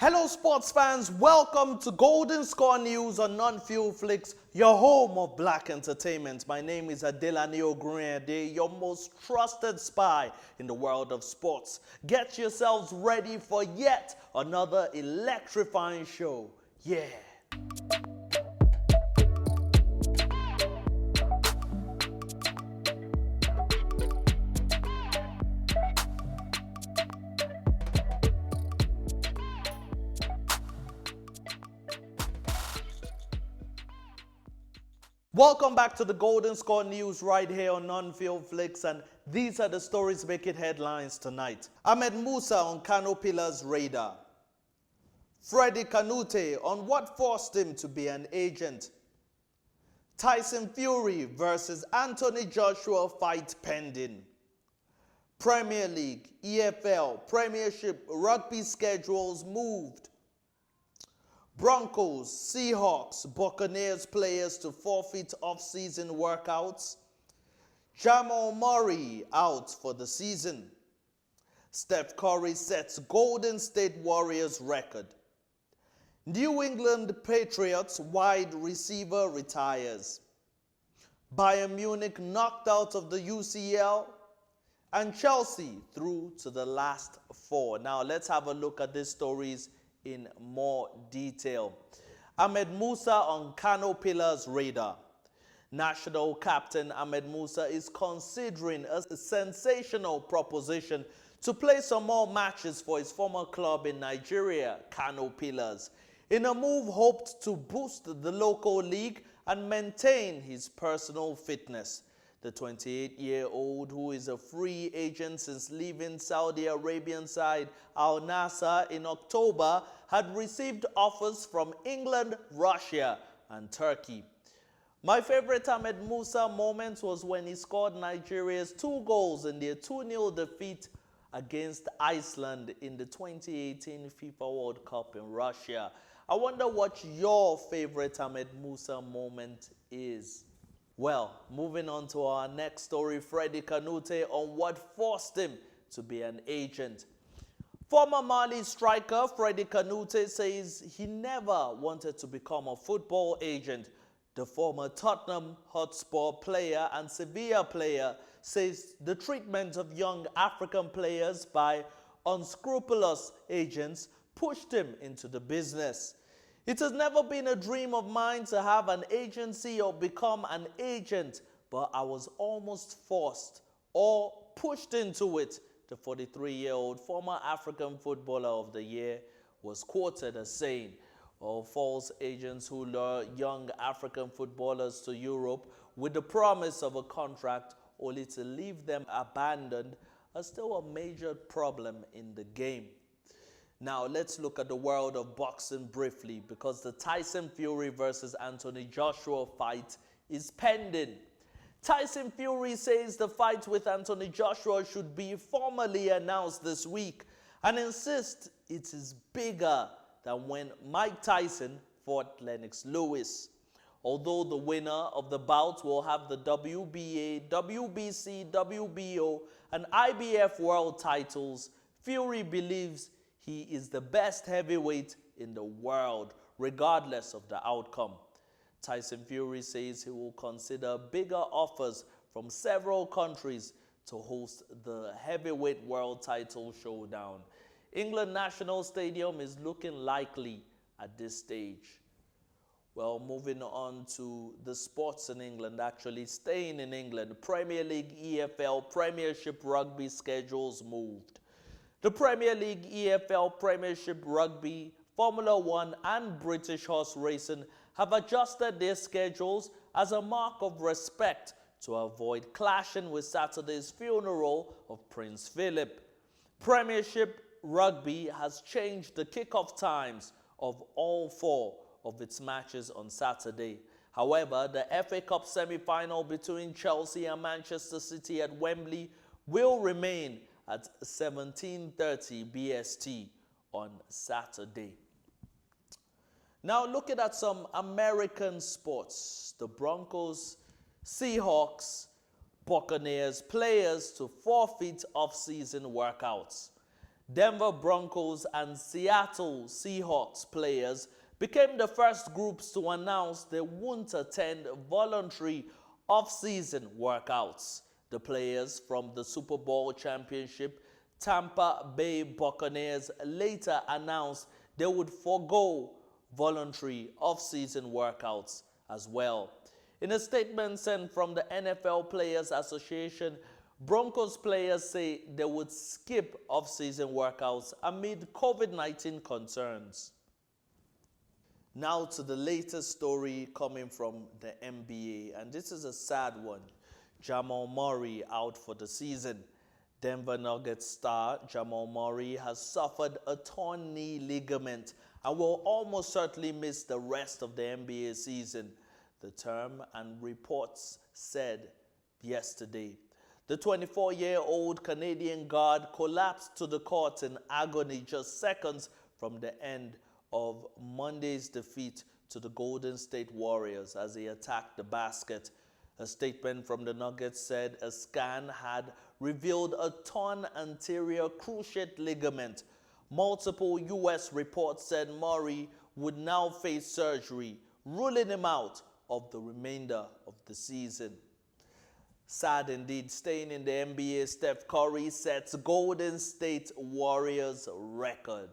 Hello sports fans, welcome to Golden Score News on Non-Fuel Flicks, your home of black entertainment. My name is Adelani Ogunrinade, your most trusted spy in the world of sports. Get yourselves ready for yet another electrifying show. Yeah. Welcome back to the Golden Score News right here on Non-Fuel Flicks, and these are the stories making headlines tonight. Ahmed Musa on Kano Pillars radar. Freddie Kanute on what forced him to be an agent. Tyson Fury versus Anthony Joshua fight pending. Premier League, EFL, Premiership, rugby schedules moved. Broncos, Seahawks, Buccaneers players to forfeit off-season workouts. Jamal Murray out for the season. Steph Curry sets Golden State Warriors record. New England Patriots wide receiver retires. Bayern Munich knocked out of the UCL. And Chelsea through to the last four. Now let's have a look at these stories in more detail. Ahmed Musa on Kano Pillars radar. National captain Ahmed Musa is considering a sensational proposition to play some more matches for his former club in Nigeria, Kano Pillars, in a move hoped to boost the local league and maintain his personal fitness. The 28-year-old, who is a free agent since leaving Saudi Arabian side Al Nassr in October, had received offers from England, Russia, and Turkey. My favorite Ahmed Musa moment was when he scored Nigeria's 2 goals in their 2-0 defeat against Iceland in the 2018 FIFA World Cup in Russia. I wonder what your favorite Ahmed Musa moment is. Well, moving on to our next story, Freddie Kanute on what forced him to be an agent. Former Mali striker Freddie Kanute says he never wanted to become a football agent. The former Tottenham Hotspur player and Sevilla player says the treatment of young African players by unscrupulous agents pushed him into the business. It has never been a dream of mine to have an agency or become an agent, but I was almost forced or pushed into it, the 43-year-old former African Footballer of the Year was quoted as saying. All false agents who lure young African footballers to Europe with the promise of a contract only to leave them abandoned are still a major problem in the game. Now, let's look at the world of boxing briefly, because the Tyson Fury versus Anthony Joshua fight is pending. Tyson Fury says the fight with Anthony Joshua should be formally announced this week and insists it is bigger than when Mike Tyson fought Lennox Lewis. Although the winner of the bout will have the WBA, WBC, WBO, and IBF world titles, Fury believes he is the best heavyweight in the world, regardless of the outcome. Tyson Fury says he will consider bigger offers from several countries to host the heavyweight world title showdown. England National Stadium is looking likely at this stage. Well, moving on to the sports in England, actually staying in England, Premier League, EFL, Premiership rugby schedules moved. The Premier League, EFL, Premiership Rugby, Formula One and British horse racing have adjusted their schedules as a mark of respect to avoid clashing with Saturday's funeral of Prince Philip. Premiership Rugby has changed the kickoff times of all 4 of its matches on Saturday. However, the FA Cup semi-final between Chelsea and Manchester City at Wembley will remain at 17:30 BST on Saturday. Now looking at some American sports, the Broncos, Seahawks, Buccaneers players to forfeit off-season workouts. Denver Broncos and Seattle Seahawks players became the first groups to announce they won't attend voluntary off-season workouts. The players from the Super Bowl championship Tampa Bay Buccaneers later announced they would forego voluntary off-season workouts as well. In a statement sent from the NFL Players Association, Broncos players say they would skip off-season workouts amid COVID-19 concerns. Now to the latest story coming from the NBA, and this is a sad one. Jamal Murray out for the season. Denver Nuggets star Jamal Murray has suffered a torn knee ligament and will almost certainly miss the rest of the NBA season, the term and reports said yesterday. The 24-year-old Canadian guard collapsed to the court in agony just seconds from the end of Monday's defeat to the Golden State Warriors as he attacked the basket. A statement from the Nuggets said a scan had revealed a torn anterior cruciate ligament. Multiple U.S. reports said Murray would now face surgery, ruling him out of the remainder of the season. Sad indeed. Staying in the NBA, Steph Curry sets Golden State Warriors record.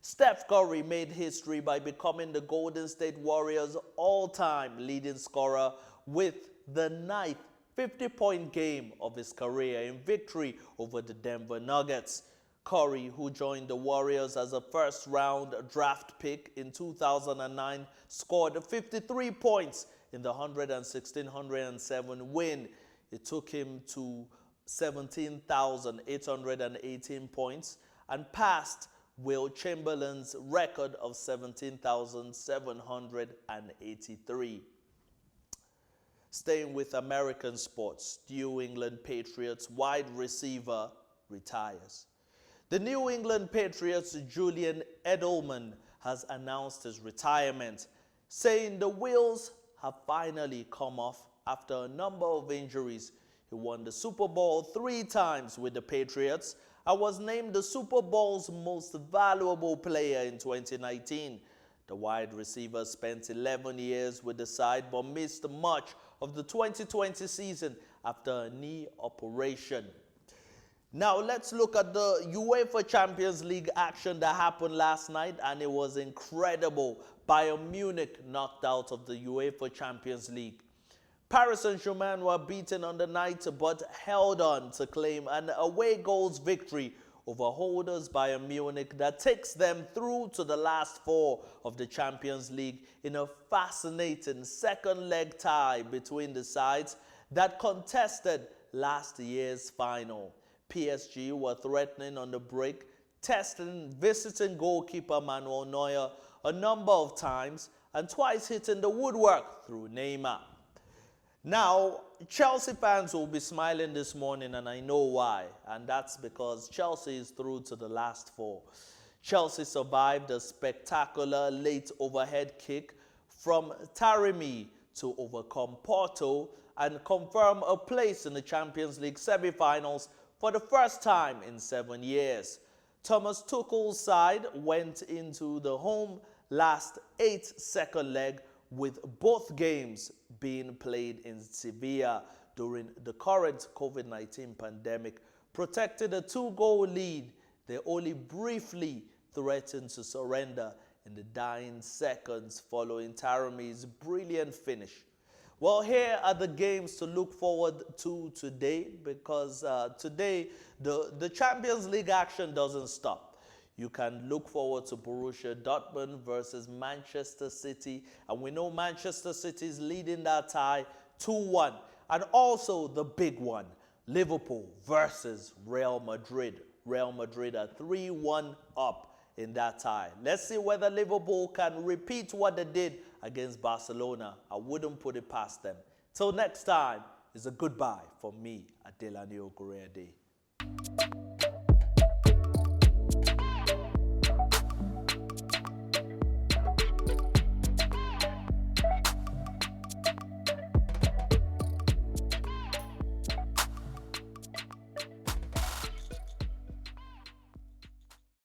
Steph Curry made history by becoming the Golden State Warriors' all-time leading scorer with the ninth 50-point game of his career in victory over the Denver Nuggets. Curry, who joined the Warriors as a first-round draft pick in 2009, scored 53 points in the 116-107 win. It took him to 17,818 points and passed Will Chamberlain's record of 17,783. Staying with American sports, New England Patriots wide receiver retires. The New England Patriots' Julian Edelman has announced his retirement, saying the wheels have finally come off after a number of injuries. He won the Super Bowl 3 times with the Patriots and was named the Super Bowl's most valuable player in 2019. The wide receiver spent 11 years with the side but missed much of the 2020 season after a knee operation. Now let's look at the UEFA Champions League action that happened last night, and it was incredible. Bayern Munich knocked out of the UEFA Champions League. Paris Saint-Germain were beaten on the night but held on to claim an away goals victory over holders Bayern Munich that takes them through to the last 4 of the Champions League in a fascinating second leg tie between the sides that contested last year's final. PSG were threatening on the break, testing visiting goalkeeper Manuel Neuer a number of times and twice hitting the woodwork through Neymar. Now, Chelsea fans will be smiling this morning, and I know why, and that's because Chelsea is through to the last 4. Chelsea survived a spectacular late overhead kick from Taremi to overcome Porto and confirm a place in the Champions League semi-finals for the first time in 7 years. Thomas Tuchel's side went into the home last 8 second leg, with both games being played in Sevilla during the current COVID-19 pandemic. Protected a 2-goal lead, they only briefly threatened to surrender in the dying seconds following Taremi's brilliant finish. Well, here are the games to look forward to today, because today the Champions League action doesn't stop. You can look forward to Borussia Dortmund versus Manchester City, and we know Manchester City is leading that tie 2-1. And also the big one, Liverpool versus Real Madrid. Real Madrid are 3-1 up in that tie. Let's see whether Liverpool can repeat what they did against Barcelona. I wouldn't put it past them. Till next time, it's a goodbye from me, Adelani Ogunrinade.